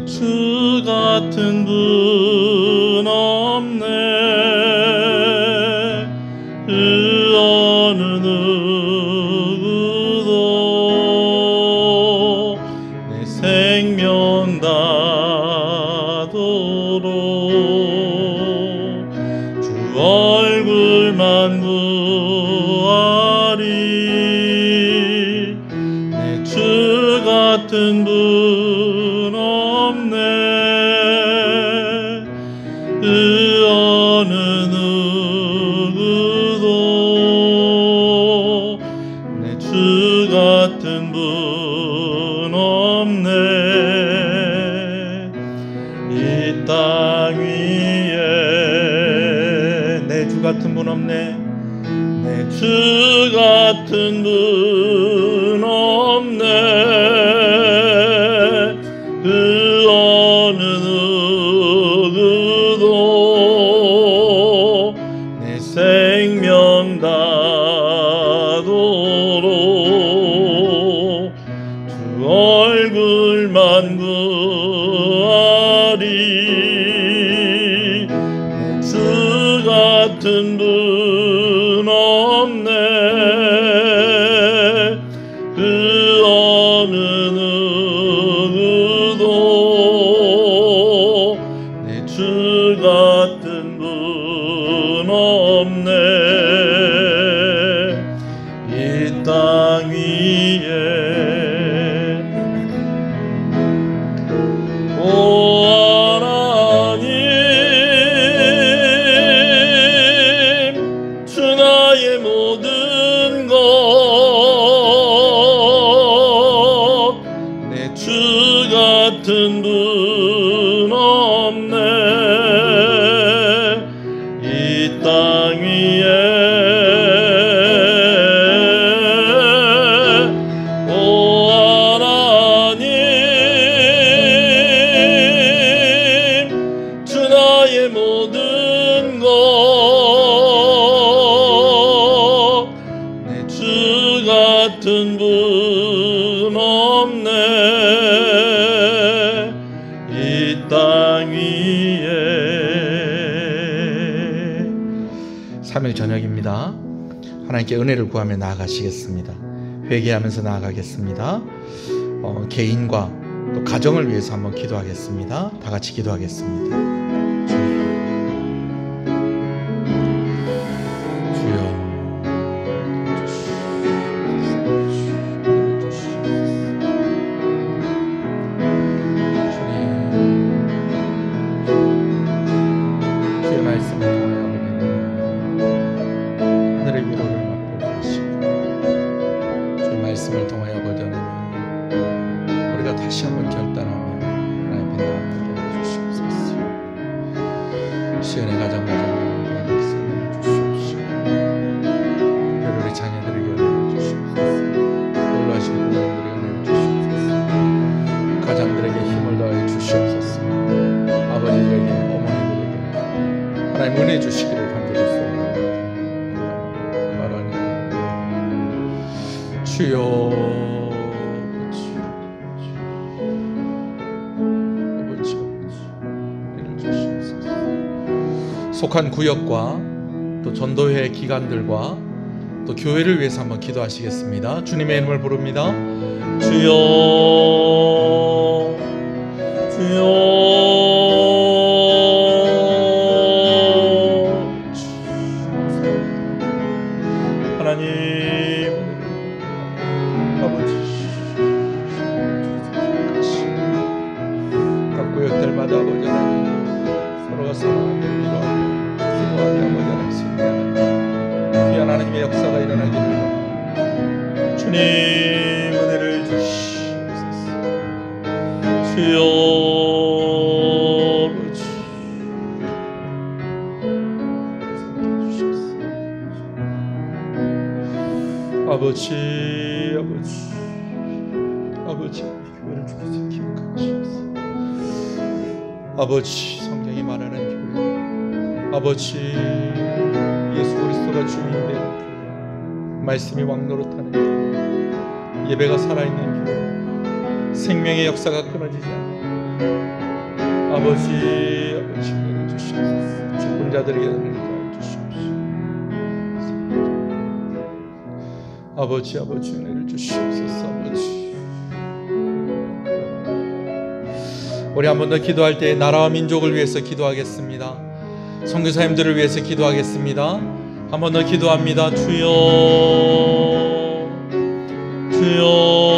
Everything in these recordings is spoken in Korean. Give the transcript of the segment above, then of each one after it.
주 같은 분 없네. 그 어느 누구도 내 생명 다도록 주 얼굴만 구하리. 내 주 같은 분 없네. 그 어느 누구도 내 주 같은 분 없네. 이 땅 위에 내 주 같은 분 없네. 내 주 같은 분 없네. 그 어느 누구도 내 생명 다도록 주 얼굴만 구하리. 내 주 같은 분 없네. 그 어느 누구도 내 주 같은 분 없네. 이 땅 위에 오 하나님, 주 나의 모든 것 내 주 같은 분 없네. 이 땅 위에 오 하나님, 주 나의 모든 것 내 주 같은 분 없네. 이 땅 위에 3일 저녁입니다. 하나님께 은혜를 구하며 나아가시겠습니다. 회개하면서 나아가겠습니다. 개인과 또 가정을 위해서 한번 기도하겠습니다. 다 같이 기도하겠습니다. 말씀을 통하여 보자 하나님, 우리가 다시 한번 결단하며 하나님 앞에 나아가게 주시옵소서. 시연의 가정 말씀을 주시옵시고, 특별히 우리 자녀들에게 은혜를 주시옵소서. 놀라신 부모님들에게 은혜를 주시옵소서. 가장들에게 힘을 더해 주시옵소서. 아버지들에게, 어머니들에게 하나님 은혜 주시기를 간절히 소원합니다. 주여, 아버지, 은혜를 주시옵소서. 속한 구역과 또 전도회 기관들과 또 교회를 위해서 한번 기도하시겠습니다. 주님의 이름을 부릅니다. 주여, 주여. 구역들마다 아버지 하나님, 서로가 사랑하며 위로하며 기도하며 아버지 하나님 승리하는 귀한 하나님의 역사가 일어나기를 원합니다. 주님 은혜를 주시옵소서. 주여, 아버지, 아버지, 교회를 주께서 기억하시옵소서. 아버지, 성경이 말하는 교회, 아버지, 예수 그리스도가 주인된 교회, 말씀이 왕노릇하는 교회, 예배가 살아있는 교회, 생명의 역사가 끊어지지 않는 아버지 은혜를 주시옵소서. 죽은 자들에게 은혜를 주시옵소서. 아버지 은혜를 주시옵소서. 아버지, 우리 한 번 더 기도할 때 나라와 민족을 위해서 기도하겠습니다. 선교사님들을 위해서 기도하겠습니다. 한 번 더 기도합니다. 주여, 주여.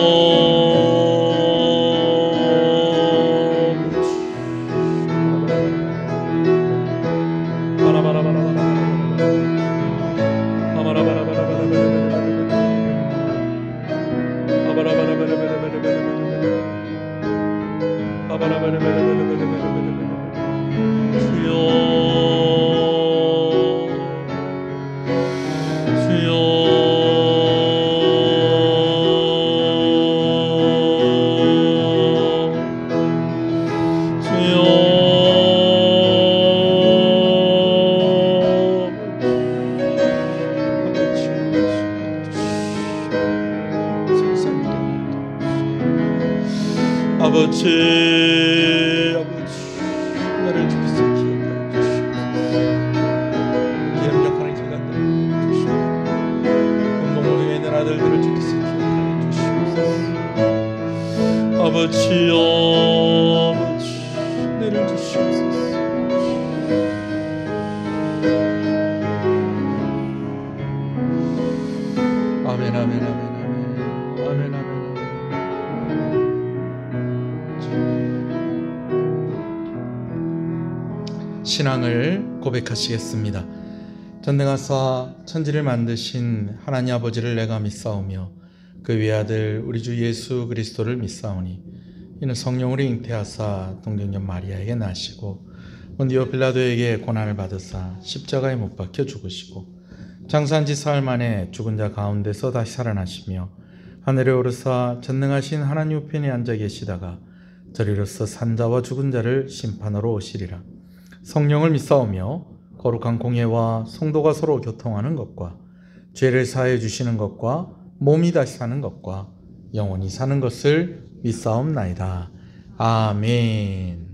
아버지, 나를 주께서 기억하여 주시옵소서. 염려하는 기간들을 주시옵소서. 공동으로 있는 아들들을 주께서 기억하여 주시옵소서. 아버지여, 은혜를 주시옵소서. 아멘, 아멘, 아멘, 아멘, 아멘, 아멘. 신앙을 고백하시겠습니다. 전능하사 천지를 만드신 하나님 아버지를 내가 믿사오며 그 외아들 우리 주 예수 그리스도를 믿사오니 이는 성령으로 잉태하사 동정녀 마리아에게 나시고 본디오 빌라도에게 고난을 받으사 십자가에 못 박혀 죽으시고 장사한 지 사흘 만에 죽은 자 가운데서 다시 살아나시며 하늘에 오르사 전능하신 하나님 우편에 앉아 계시다가 저리로서 산자와 죽은 자를 심판하러 오시리라. 성령을 믿사오며 거룩한 공예와 성도가 서로 교통하는 것과 죄를 사해 주시는 것과 몸이 다시 사는 것과 영원히 사는 것을 믿사옵나이다. 아멘.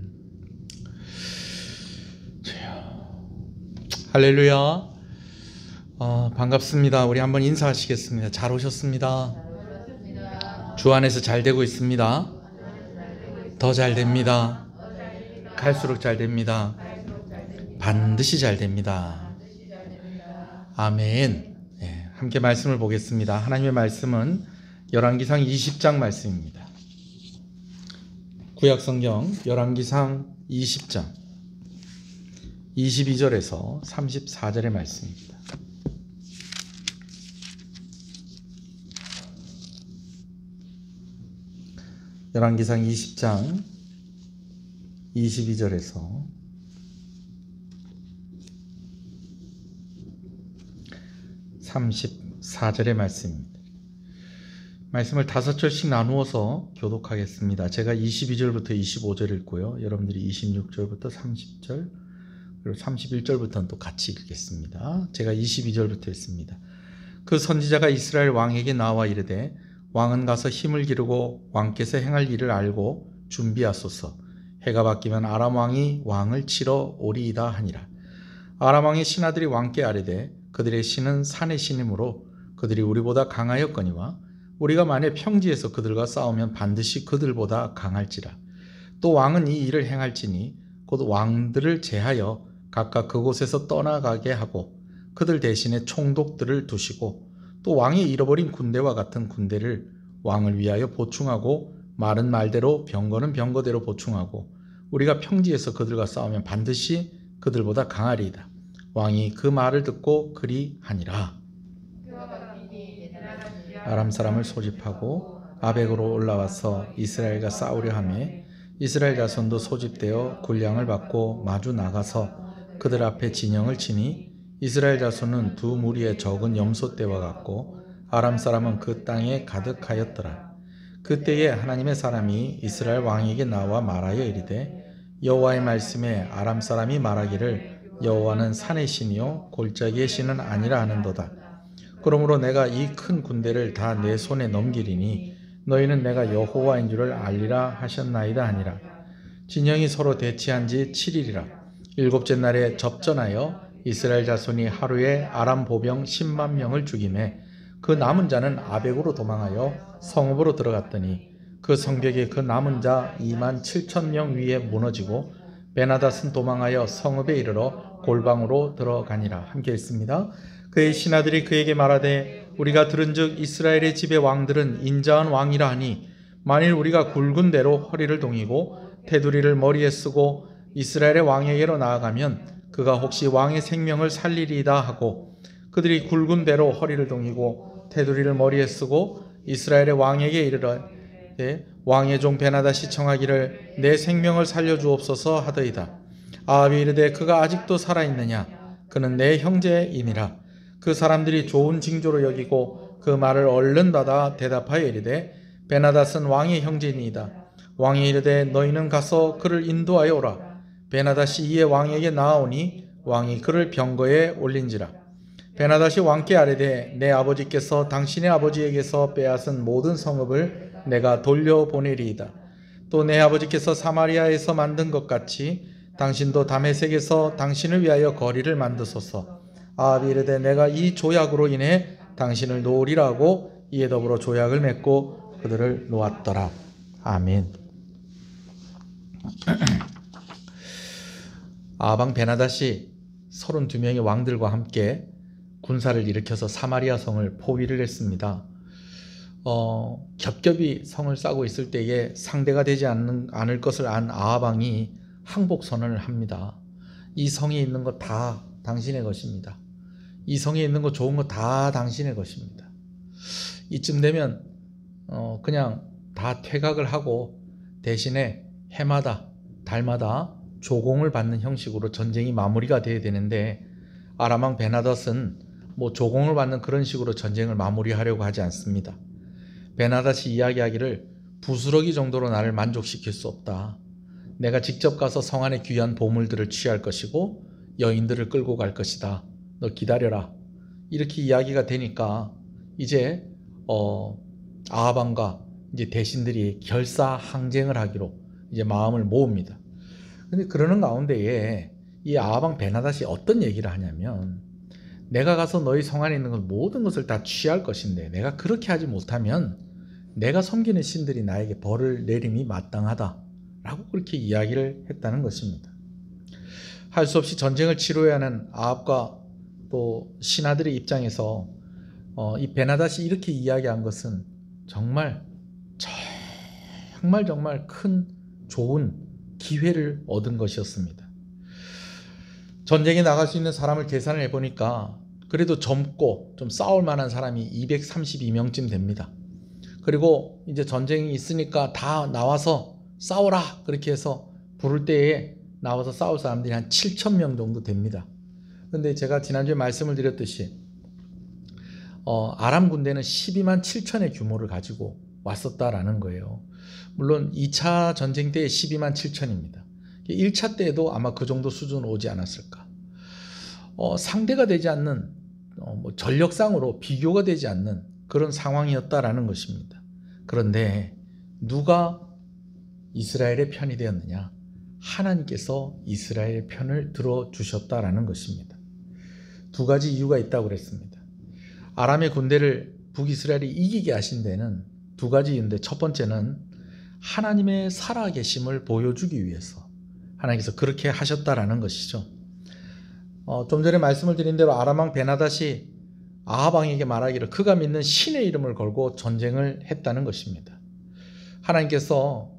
할렐루야. 반갑습니다. 우리 한번 인사하시겠습니다. 잘 오셨습니다. 주 안에서 잘 되고 있습니다. 더 잘 됩니다. 갈수록 잘 됩니다. 반드시 잘 됩니다. 아멘. 네, 함께 말씀을 보겠습니다. 하나님의 말씀은 열왕기상 20장 말씀입니다. 구약성경 열왕기상 20장 22절에서 34절의 말씀입니다. 열왕기상 20장 22절에서 34절의 말씀입니다. 말씀을 5절씩 나누어서 교독하겠습니다. 제가 22절부터 25절 읽고요. 여러분들이 26절부터 30절 그리고 31절부터는 또 같이 읽겠습니다. 제가 22절부터 읽습니다. 그 선지자가 이스라엘 왕에게 나와 이르되 왕은 가서 힘을 기르고 왕께서 행할 일을 알고 준비하소서. 해가 바뀌면 아람 왕이 왕을 치러 오리이다 하니라. 아람 왕의 신하들이 왕께 아뢰되 그들의 신은 산의 신이므로 그들이 우리보다 강하였거니와 우리가 만일 평지에서 그들과 싸우면 반드시 그들보다 강할지라. 또 왕은 이 일을 행할지니 곧 왕들을 제하여 각각 그곳에서 떠나가게 하고 그들 대신에 총독들을 두시고 또 왕이 잃어버린 군대와 같은 군대를 왕을 위하여 보충하고 말은 말대로 병거는 병거대로 보충하고 우리가 평지에서 그들과 싸우면 반드시 그들보다 강하리이다. 왕이 그 말을 듣고 그리하니라. 아람 사람을 소집하고 아벡으로 올라와서 이스라엘과 싸우려 하매 이스라엘 자손도 소집되어 군량을 받고 마주 나가서 그들 앞에 진영을 치니 이스라엘 자손은 두 무리의 적은 염소떼와 같고 아람 사람은 그 땅에 가득하였더라. 그때에 하나님의 사람이 이스라엘 왕에게 나와 말하여 이르되 여호와의 말씀에 아람 사람이 말하기를 여호와는 산의 신이요 골짜기의 신은 아니라 하는도다. 그러므로 내가 이 큰 군대를 다 내 손에 넘기리니 너희는 내가 여호와인 줄을 알리라 하셨나이다 하니라. 진영이 서로 대치한 지 7일이라. 일곱째 날에 접전하여 이스라엘 자손이 하루에 아람 보병 10만 명을 죽이매 그 남은 자는 아벡으로 도망하여 성읍으로 들어갔더니 그 성벽에 그 남은 자 2만 7천 명 위에 무너지고 베나닷은 도망하여 성읍에 이르러 골방으로 들어가니라. 함께 읽습니다. 그의 신하들이 그에게 말하되 우리가 들은즉 이스라엘의 집의 왕들은 인자한 왕이라 하니 만일 우리가 굵은 대로 허리를 동이고 테두리를 머리에 쓰고 이스라엘의 왕에게로 나아가면 그가 혹시 왕의 생명을 살리리이다 하고 그들이 굵은 대로 허리를 동이고 테두리를 머리에 쓰고 이스라엘의 왕에게 이르러 왕의 종 베나닷이 청하기를 내 생명을 살려주옵소서 하더이다. 아합이 이르되 그가 아직도 살아있느냐? 그는 내 형제이니라. 그 사람들이 좋은 징조로 여기고 그 말을 얼른 받아 대답하여 이르되 베나닷은 왕의 형제니이다. 왕이 이르되 너희는 가서 그를 인도하여 오라. 베나닷이 이에 왕에게 나아오니 왕이 그를 병거에 올린지라. 베나닷이 왕께 아뢰되 내 아버지께서 당신의 아버지에게서 빼앗은 모든 성읍을 내가 돌려보내리이다. 또 내 아버지께서 사마리아에서 만든 것 같이 당신도 다메섹에서 당신을 위하여 거리를 만드소서. 아합이 이르되 내가 이 조약으로 인해 당신을 놓으리라 하고 이에 더불어 조약을 맺고 그들을 놓았더라. 아멘. 아방 베나닷이 32명의 왕들과 함께 군사를 일으켜서 사마리아 성을 포위를 했습니다. 겹겹이 성을 싸고 있을 때에 상대가 되지 않을 것을 안 아합왕이 항복 선언을 합니다. 이 성에 있는 것 다 당신의 것입니다. 이 성에 있는 것 좋은 거 다 당신의 것입니다. 이쯤 되면 그냥 다 퇴각을 하고 대신에 해마다 달마다 조공을 받는 형식으로 전쟁이 마무리가 돼야 되는데 아람왕 베나닷은 조공을 받는 그런 식으로 전쟁을 마무리하려고 하지 않습니다. 베나닷이 이야기하기를 부스러기 정도로 나를 만족시킬 수 없다. 내가 직접 가서 성 안의 귀한 보물들을 취할 것이고 여인들을 끌고 갈 것이다. 너 기다려라. 이렇게 이야기가 되니까 이제 아합왕과 이제 대신들이 결사항쟁을 하기로 이제 마음을 모읍니다. 근데 그러는 가운데에 이 아합왕 베나닷이 어떤 얘기를 하냐면 내가 가서 너희 성 안에 있는 모든 것을 다 취할 것인데 내가 그렇게 하지 못하면 내가 섬기는 신들이 나에게 벌을 내림이 마땅하다 라고 그렇게 이야기를 했다는 것입니다. 할 수 없이 전쟁을 치러야 하는 아합과 또 신하들의 입장에서 이 베나닷이 이렇게 이야기한 것은 정말 큰 좋은 기회를 얻은 것이었습니다. 전쟁에 나갈 수 있는 사람을 계산을 해보니까 그래도 젊고 좀 싸울 만한 사람이 232명쯤 됩니다. 그리고 이제 전쟁이 있으니까 다 나와서 싸워라 그렇게 해서 부를 때에 나와서 싸울 사람들이 한 7,000명 정도 됩니다. 근데 제가 지난주에 말씀을 드렸듯이 아람 군대는 12만 7천의 규모를 가지고 왔었다라는 거예요. 물론 2차 전쟁 때에 12만 7천입니다. 1차 때에도 아마 그 정도 수준으로 오지 않았을까. 상대가 되지 않는 전력상으로 비교가 되지 않는 그런 상황이었다라는 것입니다. 그런데 누가 이스라엘의 편이 되었느냐? 하나님께서 이스라엘의 편을 들어주셨다라는 것입니다. 두 가지 이유가 있다고 그랬습니다. 아람의 군대를 북이스라엘이 이기게 하신 데는 두 가지 이유인데 첫 번째는 하나님의 살아계심을 보여주기 위해서 하나님께서 그렇게 하셨다라는 것이죠. 좀 전에 말씀을 드린 대로 아람왕 베나닷이 아합왕에게 말하기를 그가 믿는 신의 이름을 걸고 전쟁을 했다는 것입니다. 하나님께서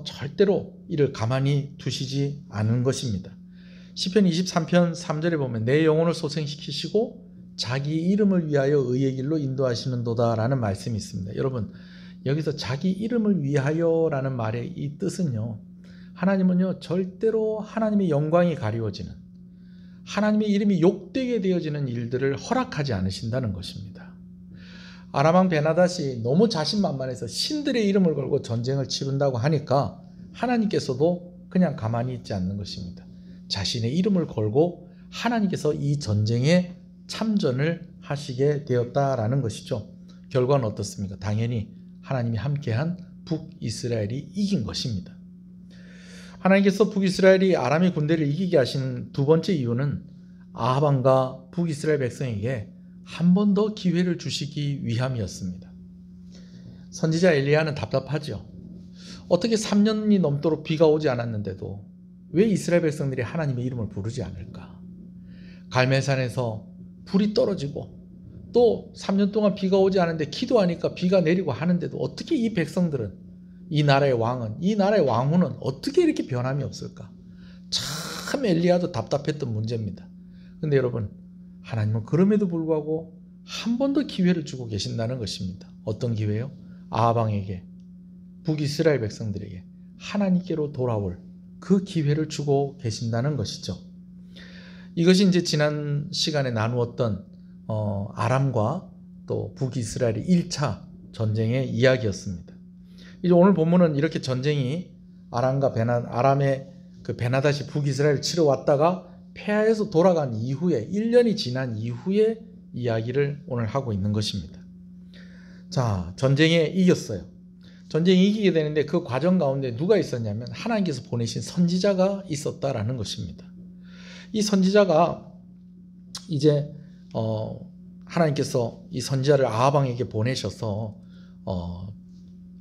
절대로 이를 가만히 두시지 않은 것입니다. 시편 23편 3절에 보면 내 영혼을 소생시키시고 자기 이름을 위하여 의의 길로 인도하시는도다 라는 말씀이 있습니다. 여러분 여기서 자기 이름을 위하여라는 말의 이 뜻은요, 하나님은요 절대로 하나님의 영광이 가리워지는, 하나님의 이름이 욕되게 되어지는 일들을 허락하지 않으신다는 것입니다. 아람왕 베나닷이 너무 자신만만해서 신들의 이름을 걸고 전쟁을 치른다고 하니까 하나님께서도 그냥 가만히 있지 않는 것입니다. 자신의 이름을 걸고 하나님께서 이 전쟁에 참전을 하시게 되었다라는 것이죠. 결과는 어떻습니까? 당연히 하나님이 함께한 북이스라엘이 이긴 것입니다. 하나님께서 북이스라엘이 아람의 군대를 이기게 하신 두 번째 이유는 아합 왕과 북이스라엘 백성에게 한 번 더 기회를 주시기 위함이었습니다. 선지자 엘리야는 답답하죠. 어떻게 3년이 넘도록 비가 오지 않았는데도 왜 이스라엘 백성들이 하나님의 이름을 부르지 않을까? 갈멜산에서 불이 떨어지고 또 3년 동안 비가 오지 않았는데 기도하니까 비가 내리고 하는데도 어떻게 이 백성들은, 이 나라의 왕은, 이 나라의 왕후는 어떻게 이렇게 변함이 없을까? 참 엘리야도 답답했던 문제입니다. 근데 여러분, 하나님은 그럼에도 불구하고 한 번 더 기회를 주고 계신다는 것입니다. 어떤 기회요? 아합 왕에게, 북이스라엘 백성들에게 하나님께로 돌아올 그 기회를 주고 계신다는 것이죠. 이것이 이제 지난 시간에 나누었던 아람과 또 북이스라엘의 1차 전쟁의 이야기였습니다. 이제 오늘 본문은 이렇게 전쟁이 아람의 그 베나닷이 북이스라엘을 치러 왔다가 패하여서 돌아간 이후에 1년이 지난 이후에 이야기를 오늘 하고 있는 것입니다. 자, 전쟁에 이겼어요. 전쟁에 이기게 되는데 그 과정 가운데 누가 있었냐면 하나님께서 보내신 선지자가 있었다라는 것입니다. 이 선지자가 이제 하나님께서 이 선지자를 아합 왕에게 보내셔서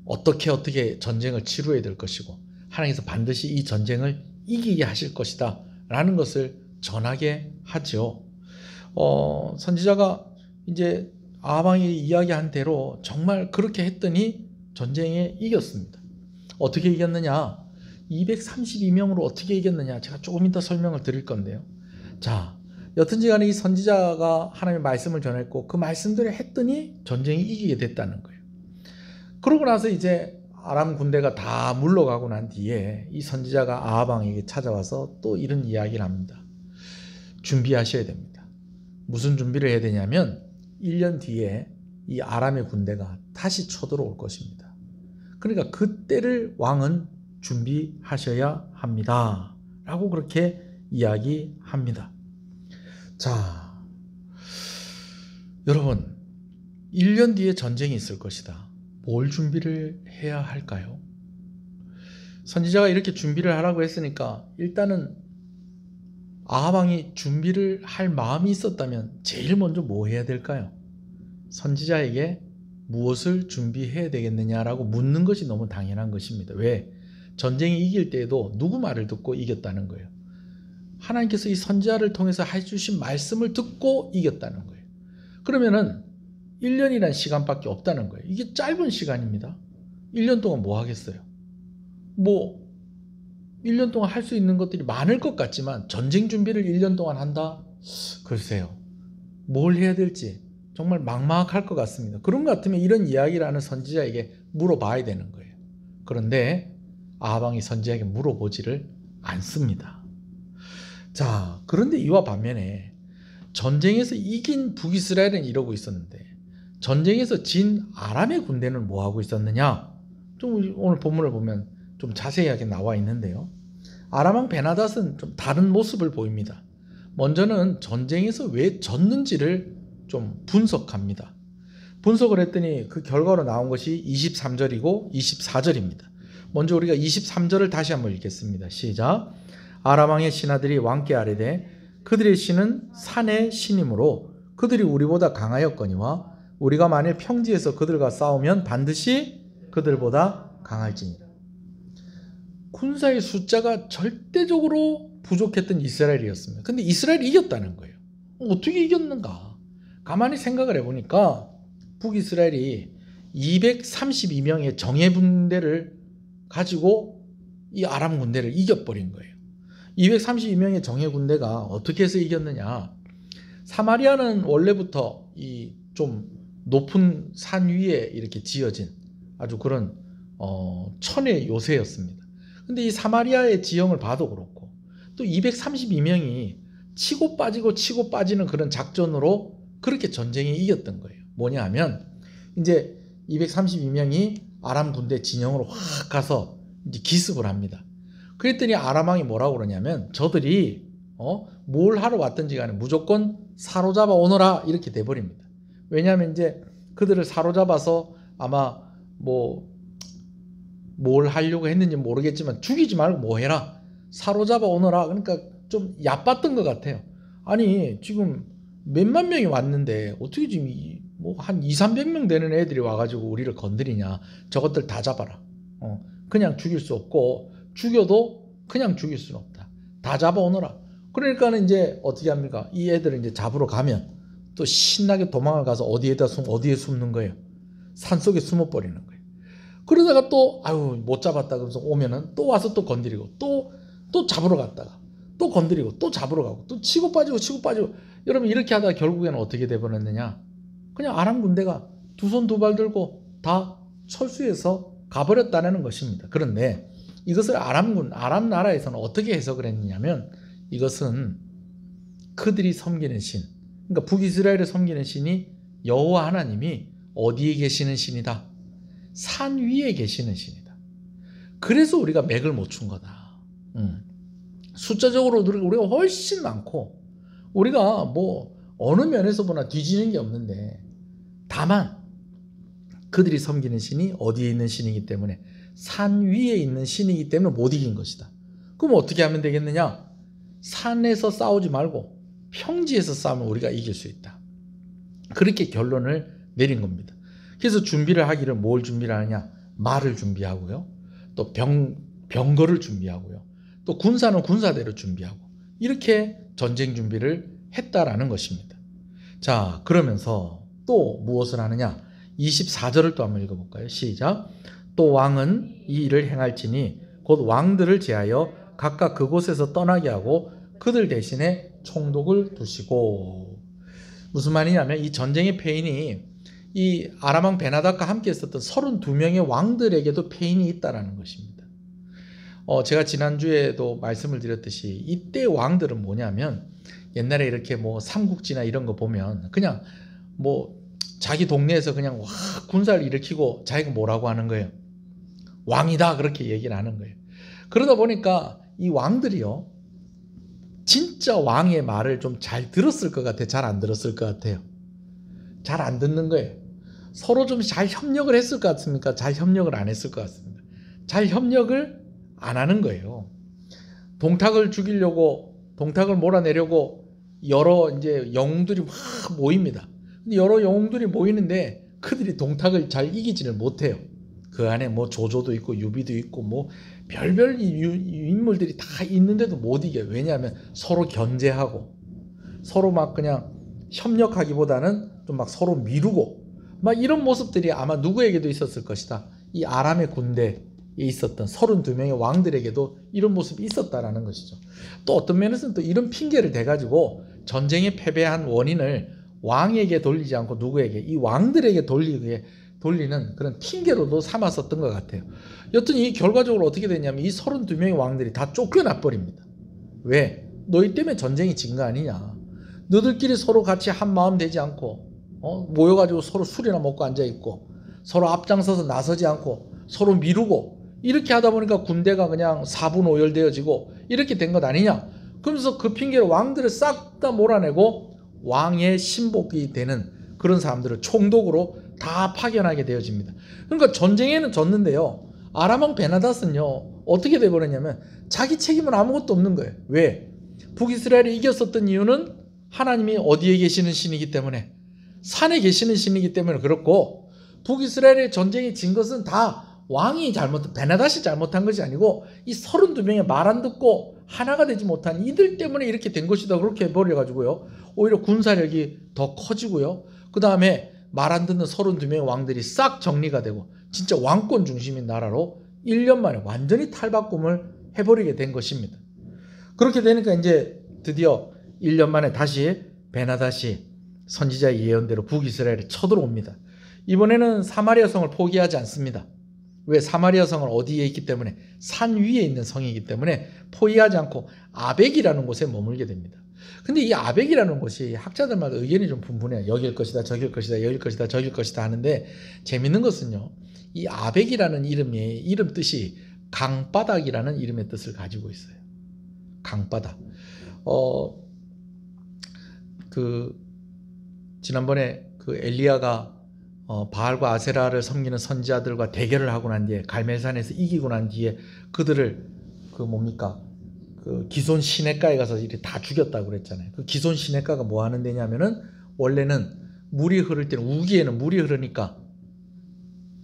어떻게 전쟁을 치루어야 될 것이고 하나님께서 반드시 이 전쟁을 이기게 하실 것이다 라는 것을 전하게 하죠. 선지자가 이제 아합 왕이 이야기한 대로 정말 그렇게 했더니 전쟁에 이겼습니다. 어떻게 이겼느냐? 232명으로 어떻게 이겼느냐? 제가 조금 이따 설명을 드릴 건데요. 자, 여튼지 간에 이 선지자가 하나님의 말씀을 전했고 그 말씀대로 했더니 전쟁이 이기게 됐다는 거예요. 그러고 나서 이제 아람 군대가 다 물러가고 난 뒤에 이 선지자가 아합 왕에게 찾아와서 또 이런 이야기를 합니다. 준비하셔야 됩니다. 무슨 준비를 해야 되냐면 1년 뒤에 이 아람의 군대가 다시 쳐들어올 것입니다. 그러니까 그때를 왕은 준비하셔야 합니다. 라고 그렇게 이야기합니다. 자, 여러분, 1년 뒤에 전쟁이 있을 것이다. 뭘 준비를 해야 할까요? 선지자가 이렇게 준비를 하라고 했으니까 일단은 아합 왕이 준비를 할 마음이 있었다면 제일 먼저 뭐 해야 될까요? 선지자에게 무엇을 준비해야 되겠느냐라고 묻는 것이 너무 당연한 것입니다. 왜? 전쟁이 이길 때에도 누구 말을 듣고 이겼다는 거예요. 하나님께서 이 선지자를 통해서 해주신 말씀을 듣고 이겼다는 거예요. 그러면은 1년이라는 시간밖에 없다는 거예요. 이게 짧은 시간입니다. 1년 동안 뭐 하겠어요? 1년 동안 할 수 있는 것들이 많을 것 같지만 전쟁 준비를 1년 동안 한다? 글쎄요. 뭘 해야 될지 정말 막막할 것 같습니다. 그런 것 같으면 이런 이야기를 하는 선지자에게 물어봐야 되는 거예요. 그런데 아합 왕이 선지자에게 물어보지를 않습니다. 자, 그런데 이와 반면에 전쟁에서 이긴 북이스라엘은 이러고 있었는데 전쟁에서 진 아람의 군대는 뭐 하고 있었느냐? 좀 오늘 본문을 보면 좀 자세하게 나와 있는데요. 아람 왕 베나닷은 좀 다른 모습을 보입니다. 먼저는 전쟁에서 왜 졌는지를 좀 분석합니다. 분석을 했더니 그 결과로 나온 것이 23절이고 24절입니다. 먼저 우리가 23절을 다시 한번 읽겠습니다. 시작. 아람 왕의 신하들이 왕께 아뢰되 그들의 신은 산의 신이므로 그들이 우리보다 강하였거니와 우리가 만일 평지에서 그들과 싸우면 반드시 그들보다 강할지니라. 군사의 숫자가 절대적으로 부족했던 이스라엘이었습니다. 근데 이스라엘이 이겼다는 거예요. 어떻게 이겼는가? 가만히 생각을 해보니까 북이스라엘이 232명의 정예분대를 가지고 이 아람 군대를 이겨버린 거예요. 232명의 정예군대가 어떻게 해서 이겼느냐? 사마리아는 원래부터 이 좀 높은 산 위에 이렇게 지어진 아주 그런 천의 요새였습니다. 근데 이 사마리아의 지형을 봐도 그렇고 또 232명이 치고 빠지는 그런 작전으로 그렇게 전쟁에 이겼던 거예요. 뭐냐 하면 이제 232명이 아람 군대 진영으로 확 가서 이제 기습을 합니다. 그랬더니 아람 왕이 뭐라고 그러냐면 저들이 뭘 하러 왔든지 간에 무조건 사로잡아 오너라 이렇게 돼버립니다. 왜냐하면 이제 그들을 사로잡아서 아마 뭐 뭘 하려고 했는지 모르겠지만 죽이지 말고 뭐 해라, 사로잡아 오너라. 그러니까 좀 얕봤던 것 같아요. 아니 지금 몇만 명이 왔는데 어떻게 지금 뭐 한 200~300명 되는 애들이 와가지고 우리를 건드리냐. 저것들 다 잡아라. 그냥 죽일 수 없고 죽여도 그냥 죽일 수는 없다. 다 잡아오너라. 그러니까는 이제 어떻게 합니까? 이 애들을 이제 잡으러 가면 또 신나게 도망을 가서 어디에 숨는 거예요? 산속에 숨어버리는 거예요. 그러다가 또 아유 못 잡았다 그러면서 오면은 또 와서 또 건드리고 또 잡으러 갔다가 또 건드리고 또 잡으러 가고 또 치고 빠지고 여러분 이렇게 하다가 결국에는 어떻게 돼버렸느냐? 그냥 아람 군대가 두 손 두 발 들고 다 철수해서 가버렸다는 것입니다. 그런데 이것을 아람 나라에서는 어떻게 해석을 했냐면 이것은 그들이 섬기는 신, 그러니까 북이스라엘을 섬기는 신이 여호와 하나님이 어디에 계시는 신이다? 산 위에 계시는 신이다. 그래서 우리가 맥을 못 춘 거다. 숫자적으로 우리가 훨씬 많고 우리가 뭐 어느 면에서 보나 뒤지는 게 없는데 다만 그들이 섬기는 신이 어디에 있는 신이기 때문에 산 위에 있는 신이기 때문에 못 이긴 것이다. 그럼 어떻게 하면 되겠느냐? 산에서 싸우지 말고 평지에서 싸우면 우리가 이길 수 있다. 그렇게 결론을 내린 겁니다. 그래서 준비를 하기를 뭘 준비를 하느냐? 말을 준비하고요. 또 병거를 준비하고요. 또 군사는 군사대로 준비하고 이렇게 전쟁 준비를 했다라는 것입니다. 자, 그러면서 또 무엇을 하느냐? 24절을 또 한번 읽어볼까요? 시작. 또 왕은 이 일을 행할지니 곧 왕들을 제하여 각각 그곳에서 떠나게 하고 그들 대신에 총독을 두시고. 무슨 말이냐면 이 전쟁의 패인이 이 아람왕 베나닥과 함께 있었던 32명의 왕들에게도 패인이 있다라는 것입니다. 제가 지난주에도 말씀을 드렸듯이 이때 왕들은 뭐냐면 옛날에 이렇게 뭐 삼국지나 이런 거 보면 그냥 뭐 자기 동네에서 그냥 군사를 일으키고 자기가 뭐라고 하는 거예요? 왕이다 그렇게 얘기를 하는 거예요. 그러다 보니까 이 왕들이요 진짜 왕의 말을 좀 잘 들었을 것 같아요? 잘 안 들었을 것 같아요? 잘 안 듣는 거예요. 서로 좀 잘 협력을 했을 것 같습니까? 잘 협력을 안 했을 것 같습니다. 잘 협력을 안 하는 거예요. 동탁을 죽이려고 동탁을 몰아내려고 여러 이제 영웅들이 막 모입니다. 근데 여러 영웅들이 모이는데 그들이 동탁을 잘 이기지를 못해요. 그 안에 뭐 조조도 있고 유비도 있고 뭐 별별 인물들이 다 있는데도 못 이겨요. 왜냐하면 서로 견제하고 서로 막 그냥 협력하기보다는 좀 막 서로 미루고 막 이런 모습들이 아마 누구에게도 있었을 것이다. 이 아람의 군대에 있었던 32명의 왕들에게도 이런 모습이 있었다라는 것이죠. 또 어떤 면에서는 또 이런 핑계를 대가지고 전쟁에 패배한 원인을 왕에게 돌리지 않고 누구에게? 이 왕들에게 돌리는 그런 핑계로도 삼았었던 것 같아요. 여튼 이 결과적으로 어떻게 됐냐면 이 32명의 왕들이 다 쫓겨나 버립니다. 왜? 너희 때문에 전쟁이 진 거 아니냐. 너들끼리 서로 같이 한 마음 되지 않고 모여가지고 서로 술이나 먹고 앉아있고 서로 앞장서서 나서지 않고 서로 미루고 이렇게 하다 보니까 군대가 그냥 사분오열되어지고 이렇게 된 것 아니냐. 그러면서 그 핑계로 왕들을 싹 다 몰아내고 왕의 신복이 되는 그런 사람들을 총독으로 다 파견하게 되어집니다. 그러니까 전쟁에는 졌는데요. 아람왕 베나닷은요 어떻게 돼버렸냐면 자기 책임은 아무것도 없는 거예요. 왜? 북이스라엘이 이겼었던 이유는 하나님이 어디에 계시는 신이기 때문에 산에 계시는 신이기 때문에 그렇고 북이스라엘의 전쟁이 진 것은 다 왕이 베나닷이 잘못한 것이 아니고 이 32명의 말 안 듣고 하나가 되지 못한 이들 때문에 이렇게 된 것이다. 그렇게 해버려가지고요. 오히려 군사력이 더 커지고요. 그 다음에 말 안 듣는 32명의 왕들이 싹 정리가 되고 진짜 왕권 중심인 나라로 1년 만에 완전히 탈바꿈을 해버리게 된 것입니다. 그렇게 되니까 이제 드디어 1년 만에 다시 베나닷이 선지자의 예언대로 북이스라엘에 쳐들어옵니다. 이번에는 사마리아 성을 포기하지 않습니다. 왜? 사마리아 성은 어디에 있기 때문에 산 위에 있는 성이기 때문에 포기하지 않고 아벡이라는 곳에 머물게 됩니다. 근데 이 아벡이라는 곳이 학자들마다 의견이 좀 분분해요. 여길 것이다 저길 것이다 여길 것이다 저길 것이다 하는데 재밌는 것은요 이 아벡이라는 이름 뜻이 강바닥이라는 이름의 뜻을 가지고 있어요. 강바닥. 지난번에 그 엘리야가 바알과 아세라를 섬기는 선지자들과 대결을 하고 난 뒤에 갈멜산에서 이기고 난 뒤에 그들을 그 기손 시냇가에 가서 이렇게 다 죽였다고 그랬잖아요. 그 기손 시냇가가 뭐 하는 데냐면은 원래는 물이 흐를 때는 우기에는 물이 흐르니까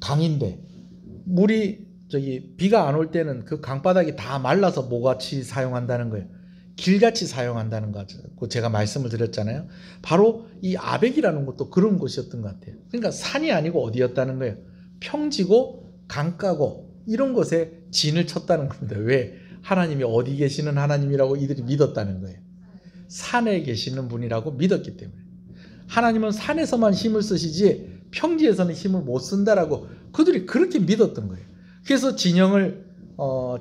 강인데 비가 안 올 때는 그 강바닥이 다 말라서 뭐같이 사용한다는 거예요. 길같이 사용한다는 거죠. 제가 말씀을 드렸잖아요. 바로 이 아벡이라는 것도 그런 곳이었던 것 같아요. 그러니까 산이 아니고 어디였다는 거예요. 평지고 강가고 이런 곳에 진을 쳤다는 겁니다. 왜? 하나님이 어디 계시는 하나님이라고 이들이 믿었다는 거예요. 산에 계시는 분이라고 믿었기 때문에. 하나님은 산에서만 힘을 쓰시지 평지에서는 힘을 못 쓴다라고 그들이 그렇게 믿었던 거예요. 그래서 진영을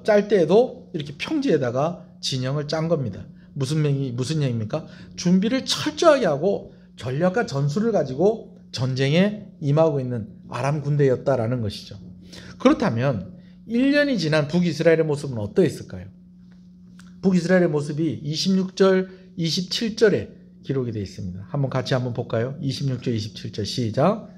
짤 때에도 이렇게 평지에다가 진영을 짠 겁니다. 무슨 얘기입니까? 준비를 철저하게 하고 전략과 전술을 가지고 전쟁에 임하고 있는 아람 군대였다라는 것이죠. 그렇다면 1년이 지난 북이스라엘의 모습은 어떠했을까요? 북이스라엘의 모습이 26절, 27절에 기록이 되어 있습니다. 같이 한번 볼까요? 26절, 27절 시작.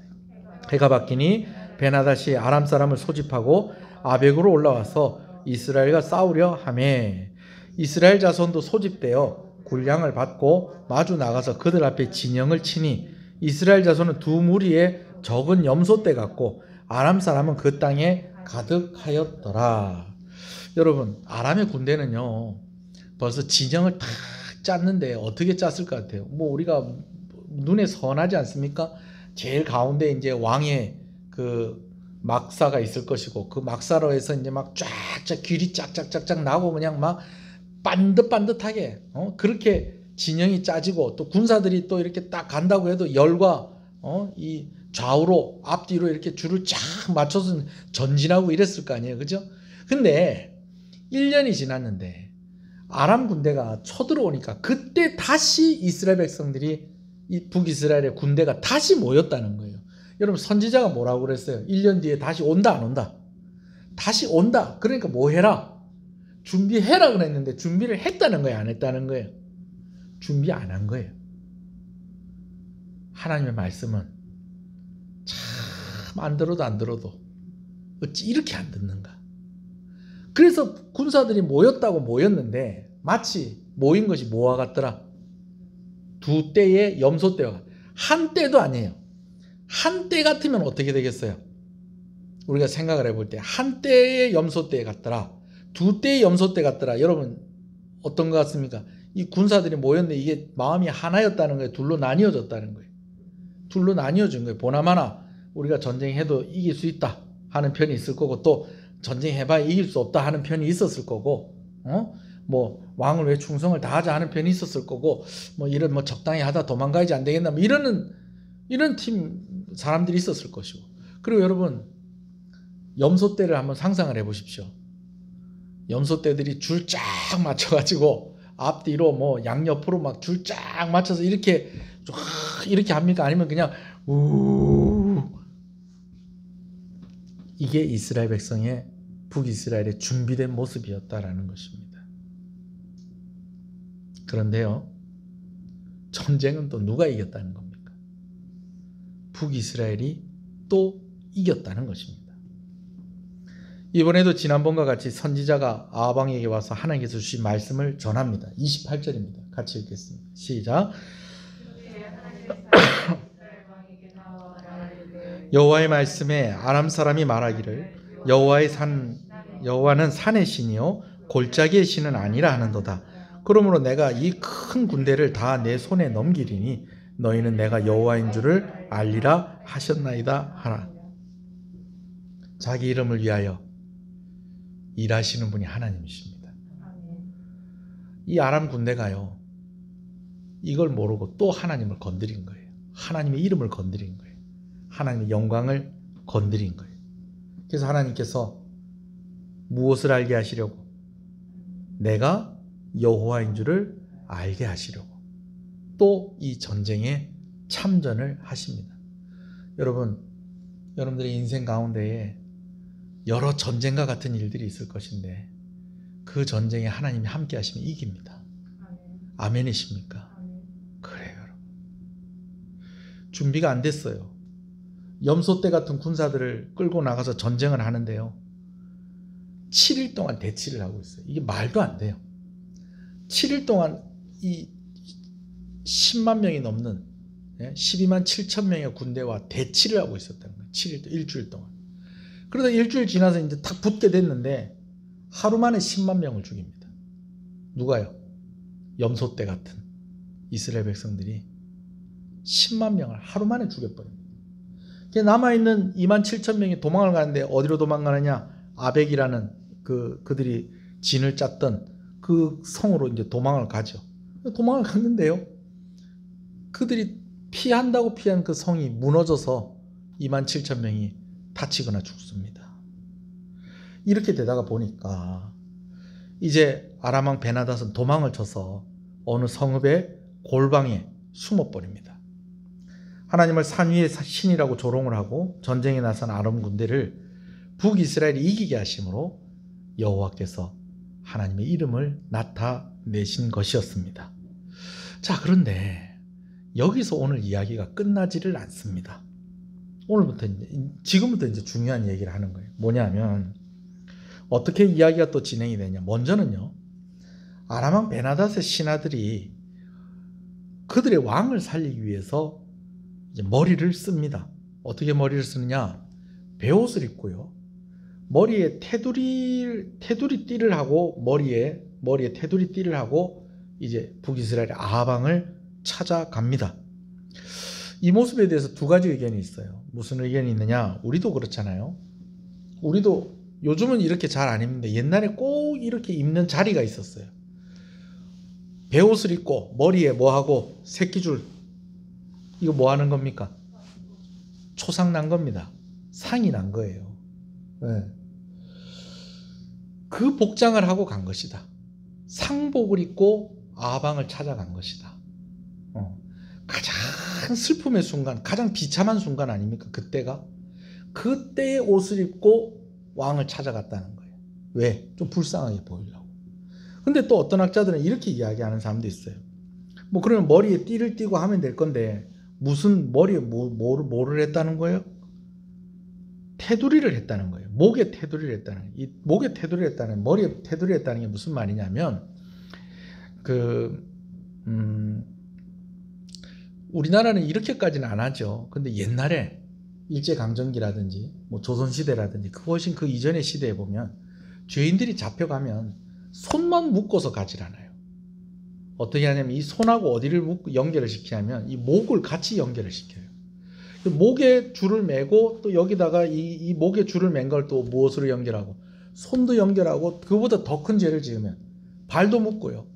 해가 바뀌니 베나닷이 아람 사람을 소집하고 아벡으로 올라와서 이스라엘과 싸우려 하매 이스라엘 자손도 소집되어 군량을 받고 마주 나가서 그들 앞에 진영을 치니 이스라엘 자손은 두 무리의 적은 염소떼 같고 아람 사람은 그 땅에 가득하였더라. 여러분, 아람의 군대는요 벌써 진영을 딱 짰는데 어떻게 짰을 것 같아요? 우리가 눈에 선하지 않습니까? 제일 가운데 이제 왕의 그 막사가 있을 것이고 그 막사로 해서 이제 막 쫙쫙 길이 쫙쫙쫙쫙 나고 그냥 막 반듯반듯하게 그렇게 진영이 짜지고 또 군사들이 또 이렇게 딱 간다고 해도 열과 이 좌우로 앞뒤로 이렇게 줄을 쫙 맞춰서 전진하고 이랬을 거 아니에요, 그죠? 근데 1년이 지났는데 아람 군대가 쳐들어오니까 그때 다시 이스라엘 백성들이 이 북이스라엘의 군대가 다시 모였다는 거예요. 여러분, 선지자가 뭐라고 그랬어요? 1년 뒤에 다시 온다 안 온다? 다시 온다. 그러니까 뭐 해라? 준비해라 그랬는데 준비를 했다는 거예요, 안 했다는 거예요? 준비 안 한 거예요. 하나님의 말씀은 참 안 들어도 안 들어도 어찌 이렇게 안 듣는가? 그래서 군사들이 모였는데 마치 모인 것이 뭐와 같더라? 두 떼의 염소떼와 한 떼도 아니에요. 한 떼 같으면 어떻게 되겠어요? 우리가 생각을 해볼 때 한 떼의 염소떼 같더라, 두 떼의 염소떼 같더라. 여러분 어떤 것 같습니까? 이 군사들이 모였는데 이게 마음이 하나였다는 거예요? 둘로 나뉘어졌다는 거예요? 둘로 나뉘어진 거예요. 보나마나 우리가 전쟁해도 이길 수 있다 하는 편이 있을 거고 또 전쟁해봐야 이길 수 없다 하는 편이 있었을 거고 왕을 왜 충성을 다하자 하는 편이 있었을 거고 이런 적당히 하다 도망가야지 안 되겠나 이런 팀 사람들이 있었을 것이고. 그리고 여러분, 염소떼를 한번 상상을 해보십시오. 염소떼들이 줄 쫙 맞춰가지고 앞뒤로 양옆으로 막 줄 쫙 맞춰서 이렇게 합니까? 아니면 그냥 이게 이스라엘 백성의 북이스라엘의 준비된 모습이었다라는 것입니다. 그런데요, 전쟁은 또 누가 이겼다는 겁니까? 북이스라엘이 또 이겼다는 것입니다. 이번에도 지난번과 같이 선지자가 아방에게 와서 하나님께서 주신 말씀을 전합니다. 28절입니다. 같이 읽겠습니다. 시작. 여호와의 말씀에 아람 사람이 말하기를 여호와는 산의 신이요 골짜기의 신은 아니라 하는도다. 그러므로 내가 이 큰 군대를 다 내 손에 넘기리니 너희는 내가 여호와인 줄을 알리라 하셨나이다 하라. 자기 이름을 위하여 일하시는 분이 하나님이십니다. 이 아람 군대가요, 이걸 모르고 또 하나님을 건드린 거예요. 하나님의 이름을 건드린 거예요. 하나님의 영광을 건드린 거예요. 그래서 하나님께서 무엇을 알게 하시려고? 내가 여호와인 줄을 알게 하시려고 또 이 전쟁에 참전을 하십니다. 여러분들의 인생 가운데에 여러 전쟁과 같은 일들이 있을 것인데 그 전쟁에 하나님이 함께 하시면 이깁니다. 아멘이십니까? 그래요, 여러분. 준비가 안 됐어요. 염소떼 같은 군사들을 끌고 나가서 전쟁을 하는데요. 7일 동안 대치를 하고 있어요. 이게 말도 안 돼요. 7일 동안 이 10만 명이 넘는 12만 7천 명의 군대와 대치를 하고 있었다는 거예요. 7일, 일주일 동안. 그러다 일주일 지나서 이제 딱 붙게 됐는데 하루 만에 10만 명을 죽입니다. 누가요? 염소떼 같은 이스라엘 백성들이 10만 명을 하루 만에 죽여버립니다. 남아있는 2만 7천 명이 도망을 가는데 어디로 도망가느냐? 아벡이라는 그들이 진을 짰던 그 성으로 이제 도망을 가죠. 도망을 갔는데요. 그들이 피한다고 피한 그 성이 무너져서 2만 7천 명이 다치거나 죽습니다. 이렇게 되다가 보니까 이제 아람왕 베나닷은 도망을 쳐서 어느 성읍의 골방에 숨어버립니다. 하나님을 산 위의 신이라고 조롱을 하고 전쟁에 나선 아람 군대를 북이스라엘이 이기게 하심으로 여호와께서 하나님의 이름을 나타내신 것이었습니다. 자, 그런데 여기서 오늘 이야기가 끝나지를 않습니다. 지금부터 이제 중요한 얘기를 하는 거예요. 뭐냐면 어떻게 이야기가 또 진행이 되냐. 먼저는요, 아람왕 베나닷의 신하들이 그들의 왕을 살리기 위해서 이제 머리를 씁니다. 어떻게 머리를 쓰느냐? 베옷을 입고요. 머리에 테두리띠를 하고 머리에 테두리띠를 하고 이제 북이스라엘 아합왕을 찾아갑니다. 이 모습에 대해서 두 가지 의견이 있어요. 무슨 의견이 있느냐? 우리도 그렇잖아요. 우리도 요즘은 이렇게 잘 안 입는데 옛날에 꼭 이렇게 입는 자리가 있었어요. 베옷을 입고 머리에 뭐하고 새끼줄, 이거 뭐 하는 겁니까? 초상 난 겁니다. 상이 난 거예요. 네. 그 복장을 하고 간 것이다. 상복을 입고 아방을 찾아간 것이다. 가장 슬픔의 순간, 가장 비참한 순간 아닙니까? 그때의 옷을 입고 왕을 찾아갔다는 거예요. 왜? 좀 불쌍하게 보이려고. 근데 또 어떤 학자들은 이렇게 이야기하는 사람도 있어요. 뭐 그러면 머리에 띠를 띠고 하면 될 건데 무슨 머리에 뭐를 했다는 거예요? 테두리를 했다는 거예요. 목에 테두리를 했다는 거예요. 이 목에 테두리를 했다는, 머리에 테두리를 했다는 게 무슨 말이냐면 우리나라는 이렇게까지는 안 하죠. 근데 옛날에 일제강점기라든지 뭐 조선시대라든지 훨씬 그 이전의 시대에 보면 죄인들이 잡혀가면 손만 묶어서 가질 않아요. 어떻게 하냐면 이 손하고 어디를 연결을 시키냐면 이 목을 같이 연결을 시켜요. 목에 줄을 매고 또 여기다가 이 목에 줄을 맨 걸 또 무엇으로 연결하고 손도 연결하고 그보다 더 큰 죄를 지으면 발도 묶고요.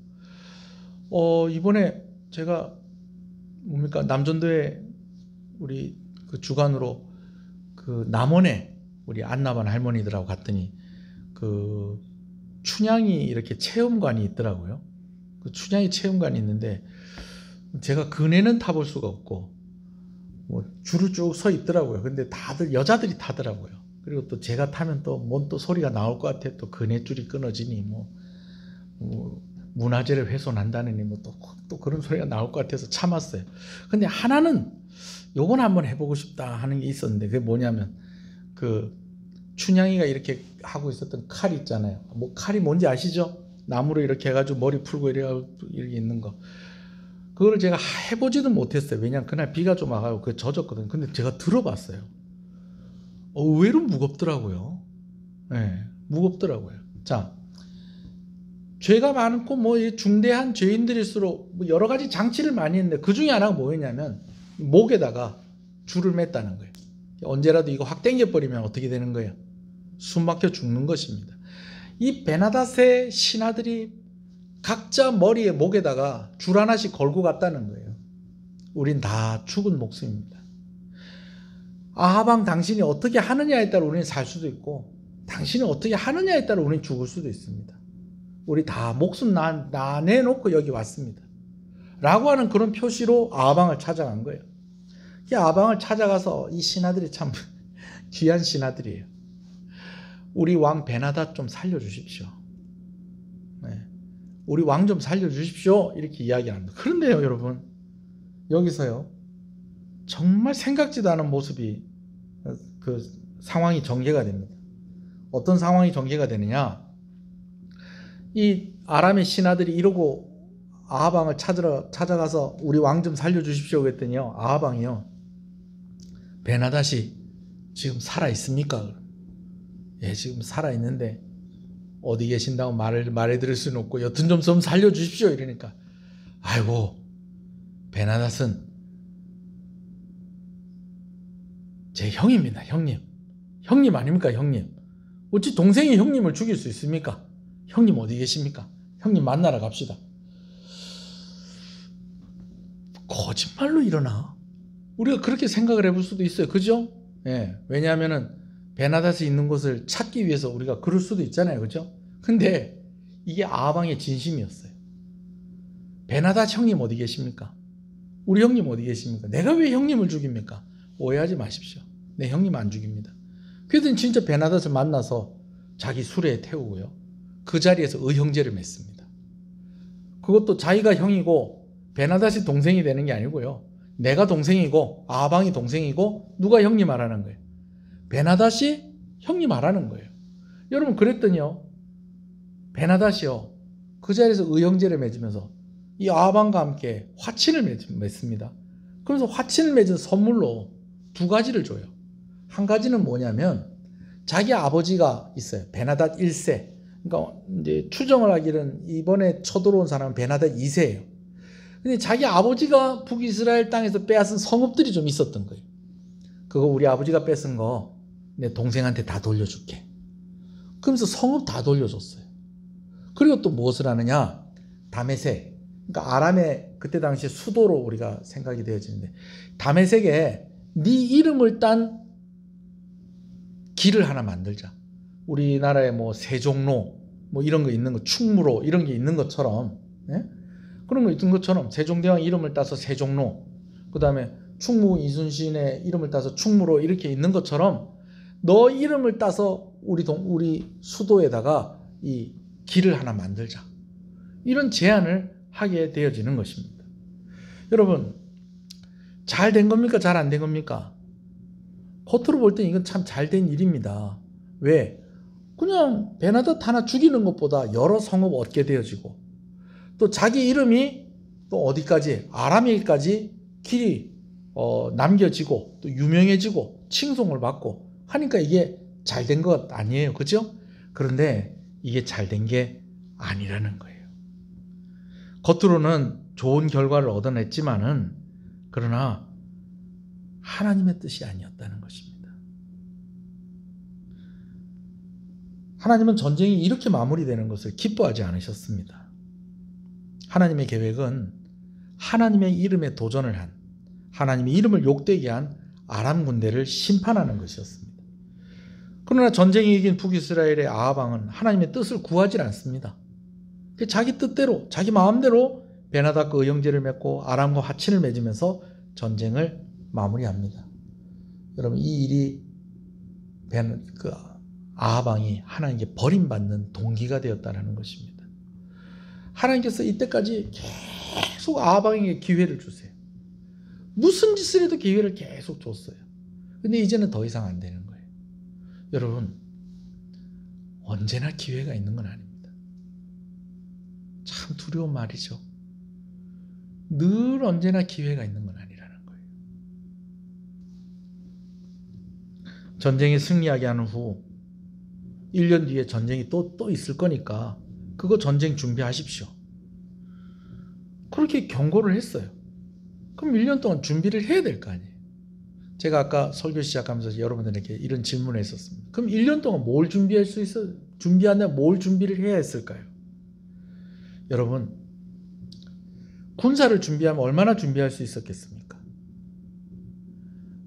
이번에 제가 남전도에 우리 그 주간으로 그 남원에 우리 안나반 할머니들하고 갔더니 그 춘향이 이렇게 체험관이 있더라고요. 그 춘향이 체험관이 있는데 제가 그네는 타볼 수가 없고 뭐 줄을 쭉 서 있더라고요. 근데 다들 여자들이 타더라고요. 그리고 또 제가 타면 또 뭔 또 소리가 나올 것 같아. 또 그네줄이 끊어지니 뭐 문화재를 훼손한다느니 뭐 또 그런 소리가 나올 것 같아서 참았어요. 근데 하나는 요건 한번 해보고 싶다 하는 게 있었는데 그게 뭐냐면 그 춘향이가 이렇게 하고 있었던 칼 있잖아요. 뭐 칼이 뭔지 아시죠? 나무로 이렇게 해가지고 머리 풀고 이렇게 있는 거. 그거를 제가 해보지는 못했어요. 왜냐면 그날 비가 좀 와가지고 그게 젖었거든요. 근데 제가 들어봤어요. 의외로 무겁더라고요. 네, 무겁더라고요. 자, 죄가 많고 뭐 중대한 죄인들일수록 뭐 여러 가지 장치를 많이 했는데 그 중에 하나가 뭐였냐면 목에다가 줄을 맸다는 거예요. 언제라도 이거 확 당겨버리면 어떻게 되는 거예요? 숨 막혀 죽는 것입니다. 이 베나닷의 신하들이 각자 머리에 목에다가 줄 하나씩 걸고 갔다는 거예요. 우린 다 죽은 목숨입니다. 아하방 당신이 어떻게 하느냐에 따라 우리는 살 수도 있고 당신이 어떻게 하느냐에 따라 우리는 죽을 수도 있습니다. 우리 다 목숨 나 내놓고 여기 왔습니다. 라고 하는 그런 표시로 아하방을 찾아간 거예요. 이 아하방을 찾아가서 이 신하들이 참 귀한 신하들이에요. 우리 왕 베나닷 좀 살려주십시오. 네. 우리 왕 좀 살려주십시오. 이렇게 이야기합니다. 그런데요, 여러분, 여기서요, 정말 생각지도 않은 모습이 그 상황이 전개가 됩니다. 어떤 상황이 전개가 되느냐? 이 아람의 신하들이 이러고 아하방을 찾아가서 우리 왕 좀 살려주십시오 그랬더니요, 아하방이요, 베나닷이 지금 살아있습니까? 예, 지금 살아있는데 어디 계신다고 말해드릴 수는 없고 여튼 좀 살려주십시오 이러니까, 아이고, 베나닷은 제 형입니다. 형님 아닙니까? 형님. 어찌 동생이 형님을 죽일 수 있습니까? 형님 어디 계십니까? 형님 만나러 갑시다. 거짓말로 일어나? 우리가 그렇게 생각을 해볼 수도 있어요. 그죠? 예, 왜냐하면은 베나닷이 있는 곳을 찾기 위해서 우리가 그럴 수도 있잖아요. 그죠? 근데 이게 아하방의 진심이었어요. 베나닷 형님 어디 계십니까? 우리 형님 어디 계십니까? 내가 왜 형님을 죽입니까? 오해하지 마십시오. 내 형님 안 죽입니다. 그랬더니 진짜 베나닷을 만나서 자기 수레에 태우고요, 그 자리에서 의형제를 맺습니다. 그것도 자기가 형이고 베나닷이 동생이 되는 게 아니고요, 내가 동생이고 아하방이 동생이고 누가 형님 하라는 거예요? 베나닷이 형님 하라는 거예요. 여러분, 그랬더니요, 베나닷이요, 그 자리에서 의형제를 맺으면서 이 아하방과 함께 화친을 맺습니다. 그래서 화친을 맺은 선물로 두 가지를 줘요. 한 가지는 뭐냐면, 자기 아버지가 있어요. 베나닷 1세. 그러니까 이제 추정을 하기는 이번에 쳐들어온 사람은 베나닷 2세예요. 근데 자기 아버지가 북이스라엘 땅에서 빼앗은 성읍들이 좀 있었던 거예요. 그거 우리 아버지가 뺏은 거 내 동생한테 다 돌려줄게. 그러면서 성읍 다 돌려줬어요. 그리고 또 무엇을 하느냐? 다메섹. 그러니까 아람의 그때 당시 수도로 우리가 생각이 되어지는데, 다메섹에 네 이름을 딴 길을 하나 만들자. 우리나라에 뭐 세종로 뭐 이런 거 있는 거, 충무로 이런 게 있는 것처럼, 예? 그런 거 있는 것처럼 세종대왕 이름을 따서 세종로, 그 다음에 충무 이순신의 이름을 따서 충무로 이렇게 있는 것처럼 너 이름을 따서 우리 수도에다가 이 길을 하나 만들자. 이런 제안을 하게 되어지는 것입니다. 여러분, 잘 된 겁니까? 잘 안 된 겁니까? 겉으로 볼 땐 이건 참 잘 된 일입니다. 왜? 그냥 베나닷 하나 죽이는 것보다 여러 성읍 얻게 되어지고, 또 자기 이름이 또 어디까지, 아람에까지 길이 남겨지고 또 유명해지고 칭송을 받고 하니까 이게 잘 된 것 아니에요. 그죠? 그런데 이게 잘 된 게 아니라는 거예요. 겉으로는 좋은 결과를 얻어냈지만은, 그러나 하나님의 뜻이 아니었다는 것입니다. 하나님은 전쟁이 이렇게 마무리되는 것을 기뻐하지 않으셨습니다. 하나님의 계획은 하나님의 이름에 도전을 한, 하나님의 이름을 욕되게 한 아람 군대를 심판하는 것이었습니다. 그러나 전쟁이 이긴 북이스라엘의 아하방은 하나님의 뜻을 구하지 않습니다. 자기 뜻대로, 자기 마음대로 베나닷과 의형제를 맺고 아람과 화친을 맺으면서 전쟁을 마무리합니다. 여러분, 이 일이 아하방이 하나님께 버림받는 동기가 되었다는 것입니다. 하나님께서 이때까지 계속 아하방에게 기회를 주세요. 무슨 짓을 해도 기회를 계속 줬어요. 근데 이제는 더 이상 안 되는 거예요. 여러분, 언제나 기회가 있는 건 아닙니다. 참 두려운 말이죠. 늘 언제나 기회가 있는 건 아니라는 거예요. 전쟁에 승리하게 한 후 1년 뒤에 전쟁이 또 있을 거니까 그거 전쟁 준비하십시오. 그렇게 경고를 했어요. 그럼 1년 동안 준비를 해야 될 거 아니에요. 제가 아까 설교 시작하면서 여러분들에게 이런 질문을 했었습니다. 그럼 1년 동안 뭘 준비할 수 있어요? 준비한다면 뭘 준비를 해야 했을까요? 여러분, 군사를 준비하면 얼마나 준비할 수 있었겠습니까?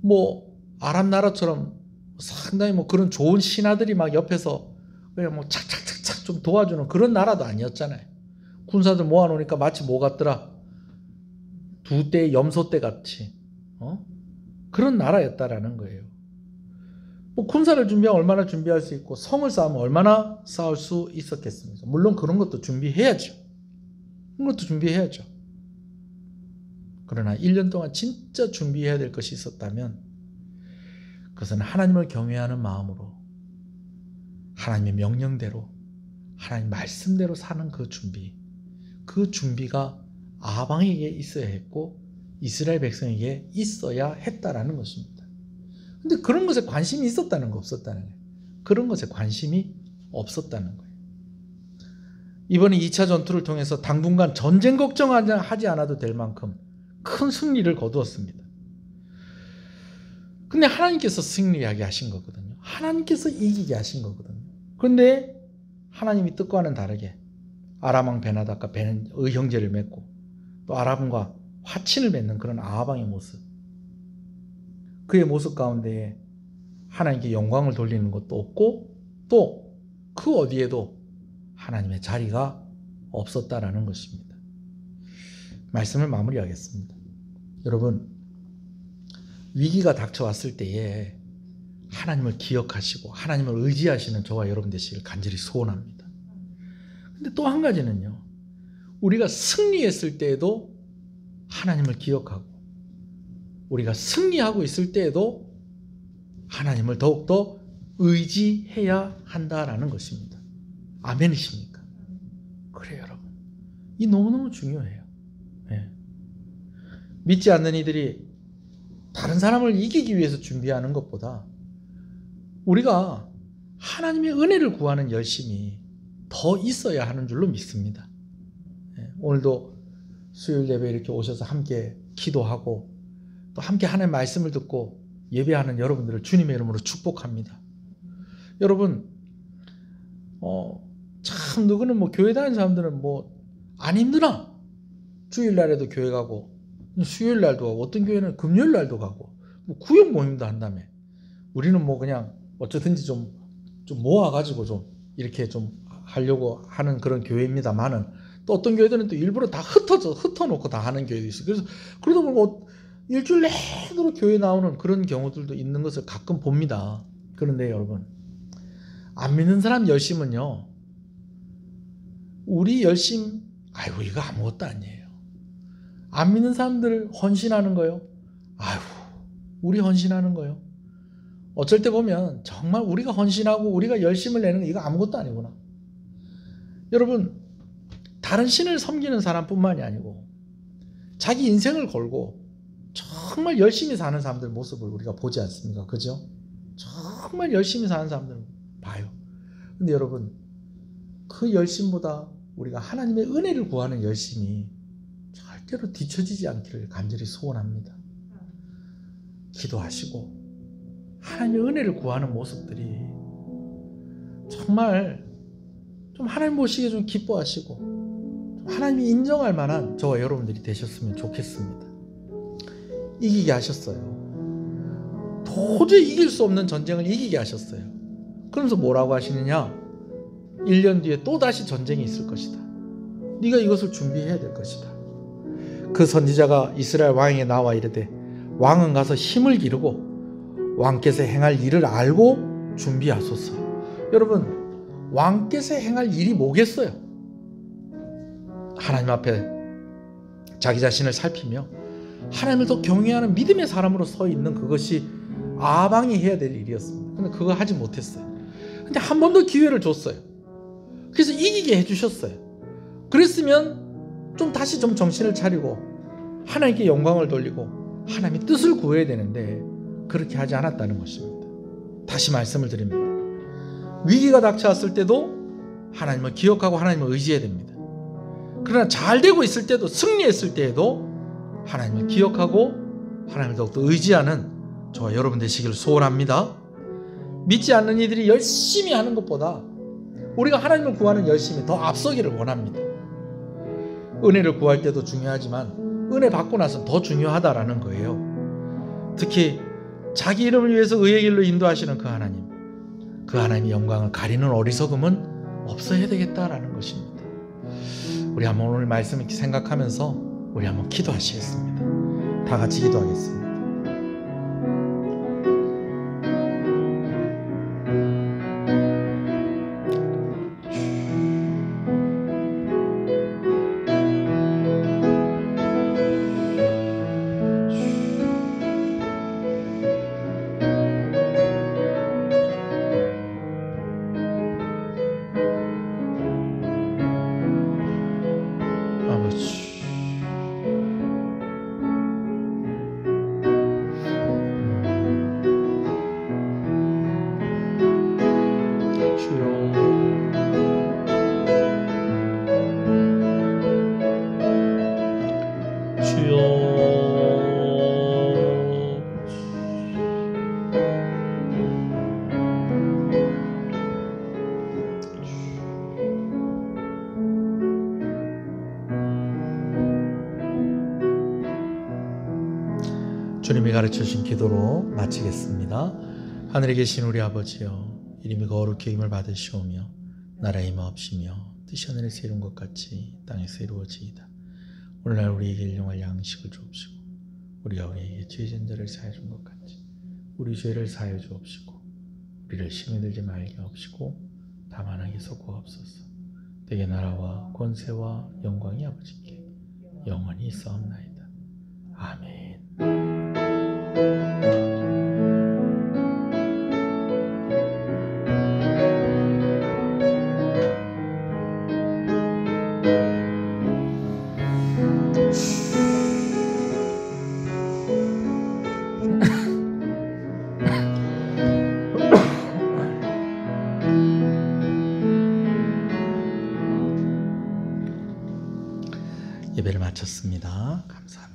뭐 아랍 나라처럼 상당히 뭐 그런 좋은 신하들이 막 옆에서 그냥 뭐 착착착착 좀 도와주는 그런 나라도 아니었잖아요. 군사들 모아놓으니까 마치 뭐 같더라, 두 떼 염소떼 같이 그런 나라였다라는 거예요. 뭐 군사를 준비하면 얼마나 준비할 수 있고, 성을 쌓으면 얼마나 쌓을 수 있었겠습니까? 물론 그런 것도 준비해야죠. 그런 것도 준비해야죠. 그러나 1년 동안 진짜 준비해야 될 것이 있었다면 그것은 하나님을 경외하는 마음으로 하나님의 명령대로 하나님 말씀대로 사는 그 준비가 아방에게 있어야 했고 이스라엘 백성에게 있어야 했다라는 것입니다. 근데 그런 것에 관심이 있었다는 거 없었다는 거예요. 그런 것에 관심이 없었다는 거예요. 이번에 2차 전투를 통해서 당분간 전쟁 걱정하지 않아도 될 만큼 큰 승리를 거두었습니다. 근데 하나님께서 승리하게 하신 거거든요. 하나님께서 이기게 하신 거거든요. 그런데 하나님이 뜻과는 다르게 아람왕 베나닷과 의형제를 맺고 또 아람과 화친을 맺는 그런 아하방의 모습, 그의 모습 가운데에 하나님께 영광을 돌리는 것도 없고 또 그 어디에도 하나님의 자리가 없었다라는 것입니다. 말씀을 마무리하겠습니다. 여러분, 위기가 닥쳐왔을 때에 하나님을 기억하시고 하나님을 의지하시는 저와 여러분 되시길 간절히 소원합니다. 근데 또 한 가지는요, 우리가 승리했을 때에도 하나님을 기억하고 우리가 승리하고 있을 때에도 하나님을 더욱더 의지해야 한다라는 것입니다. 아멘이십니까? 그래요, 여러분. 이 너무너무 중요해요. 네. 믿지 않는 이들이 다른 사람을 이기기 위해서 준비하는 것보다 우리가 하나님의 은혜를 구하는 열심이 더 있어야 하는 줄로 믿습니다. 네. 오늘도 수요일 예배 이렇게 오셔서 함께 기도하고 또 함께 하나님의 말씀을 듣고 예배하는 여러분들을 주님의 이름으로 축복합니다. 여러분, 참 누구는 교회 다니는 사람들은 안 힘드나? 주일날에도 교회 가고 수요일날도 가고 어떤 교회는 금요일날도 가고 구역 모임도 한다며. 우리는 그냥 어쩌든지 좀 모아가지고 좀 이렇게 좀 하려고 하는 그런 교회입니다만은 또 어떤 교회들은 또 일부러 다 흩어놓고 다 하는 교회도 있어요. 그래서 그러다 보면 일주일 내도록 교회 나오는 그런 경우들도 있는 것을 가끔 봅니다. 그런데 여러분, 안 믿는 사람 열심은요, 우리 열심, 이거 아무것도 아니에요. 안 믿는 사람들 헌신하는 거요, 우리 헌신하는 거요. 어쩔 때 보면 정말 우리가 헌신하고 우리가 열심을 내는 거 이거 아무것도 아니구나. 여러분, 다른 신을 섬기는 사람뿐만이 아니고 자기 인생을 걸고 정말 열심히 사는 사람들 모습을 우리가 보지 않습니까? 그죠? 정말 열심히 사는 사람들 봐요. 근데 여러분, 그 열심보다 우리가 하나님의 은혜를 구하는 열심이 절대로 뒤처지지 않기를 간절히 소원합니다. 기도하시고 하나님의 은혜를 구하는 모습들이 정말 좀 하나님 보시기에 좀 기뻐하시고 하나님이 인정할 만한 저와 여러분들이 되셨으면 좋겠습니다. 이기게 하셨어요. 도저히 이길 수 없는 전쟁을 이기게 하셨어요. 그러면서 뭐라고 하시느냐? 1년 뒤에 또 다시 전쟁이 있을 것이다. 네가 이것을 준비해야 될 것이다. 그 선지자가 이스라엘 왕에게 나와 이르되 왕은 가서 힘을 기르고 왕께서 행할 일을 알고 준비하소서. 여러분, 왕께서 행할 일이 뭐겠어요? 하나님 앞에 자기 자신을 살피며 하나님을 더 경외하는 믿음의 사람으로 서 있는 그것이 아방이 해야 될 일이었습니다. 근데 그거 하지 못했어요. 근데 한 번 더 기회를 줬어요. 그래서 이기게 해주셨어요. 그랬으면 다시 정신을 차리고 하나님께 영광을 돌리고 하나님의 뜻을 구해야 되는데 그렇게 하지 않았다는 것입니다. 다시 말씀을 드립니다. 위기가 닥쳐왔을 때도 하나님을 기억하고 하나님을 의지해야 됩니다. 그러나 잘 되고 있을 때도, 승리했을 때에도 하나님을 기억하고 하나님을 더욱더 의지하는 저와 여러분 되시기를 소원합니다. 믿지 않는 이들이 열심히 하는 것보다 우리가 하나님을 구하는 열심이 더 앞서기를 원합니다. 은혜를 구할 때도 중요하지만 은혜 받고 나서 더 중요하다라는 거예요. 특히 자기 이름을 위해서 의의 길로 인도하시는 그 하나님의 영광을 가리는 어리석음은 없어야 되겠다라는 것입니다. 우리 한번 오늘 말씀 이렇게 생각하면서 우리 한번 기도하시겠습니다. 다 같이 기도하겠습니다. 주님이 가르쳐주신 기도로 마치겠습니다. 하늘에 계신 우리 아버지여, 이름이 거룩히 여김을 받으시오며 나라의 임하옵시며 뜻이 하늘에서 이룬 것 같이 땅에서 이루어지이다. 오늘날 우리에게 일용할 양식을 주옵시고 우리가 우리에게 죄진 자를 사하여 준 것 같이 우리 죄를 사하여 주옵시고 우리를 시험에 들지 말게 하옵시고 다만 악에서 구하옵소서. 대개 나라와 권세와 영광이 아버지께 영원히 있사옵나이다. 아멘. 예배를 마쳤습니다. 감사합니다.